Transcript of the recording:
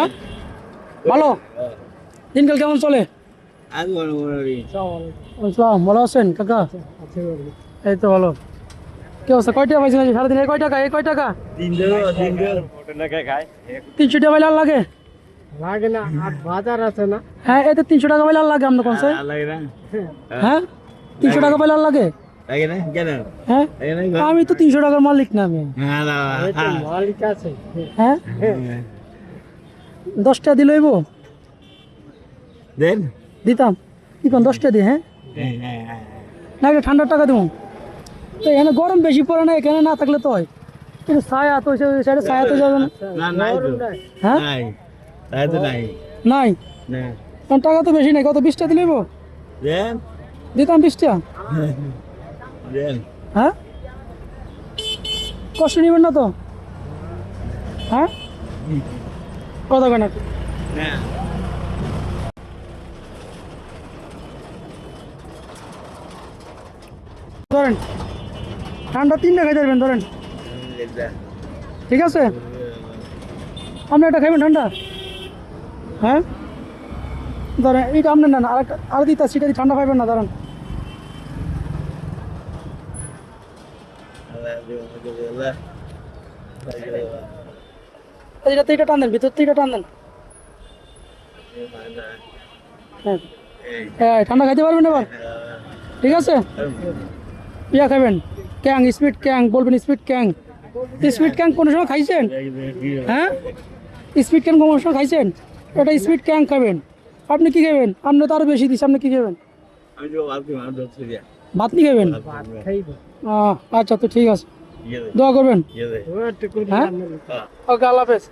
হ্যাঁ ভালো দিনকাল কেমন চলে? আসসালাম, ভালো আছেন কাকা? এই তো ভালো। কি অবস্থা? কয় টাকা পাইছেন সারাদিন? এই কয় টাকা? এই কয় টাকা? 300 টাকা পাইলে আর লাগে? লাগে না, আর বাজার আছে না। হ্যাঁ এই তো 300 টাকা পাইলে আর লাগে আপনার কোন? হ্যাঁ 300 টাকা পাইলে আর লাগে? হ্যাঁ আমি তো 300 টাকার মালিক না আমি। মালিক আছে। হ্যাঁ 10 টাকা দিলে হইব? দিতাম কি কোন 10 টাকা দিই? হ্যাঁ না এটা ঠান্ডার টাকা দেবো তো। এখানে গরম বেশি পড়ে না, এখানে না থাকলে তো হয়। কিন্তু ছায়া তো সাইডে ছায়া তো যাবে না। হ্যাঁ নাই কারণ টাকা তো বেশি নাই। কত 20 টাকা দিলে হইব? দিতাম 20 টাকা। হ্যাঁ কষ্ট নিবেন না তো? হ্যাঁ কথা কেন? ধরেন ঠান্ডা 3 টাকা যাবেন ধরেন, ঠিক আছে? আপনি একটা খাইবেন ঠান্ডা? হ্যাঁ ধরেন এইটা আপনি নেন, আর দিতা সেটা দিয়ে ঠান্ডা খাইবেন না। ধরেন এটা তো এটা টান দেন, ভিতর থেকে এটা টান দেন। হ্যাঁ হ্যাঁ ঠান্ডা খাইতে পারবেন এবার? ঠিক আছে ইয়া খাবেন ক্যাং, স্পিড ক্যাং বলবেন। স্পিড ক্যাং, স্পিড ক্যাং কোনো সময় খাইছেন? হ্যাঁ স্পিড ক্যাং কোনো সময় খাইছেন? এটা স্পিড ক্যাং খাবেন। আপনি কি খাবেন? আপনি তো আরো বেশি দিচ্ছি, আপনি কি খাবেন? ভাত নি খাবেন? আচ্ছা তো ঠিক আছে, দোয়া করবেন। হ্যাঁ ওকে আল্লাহ হাফেজ।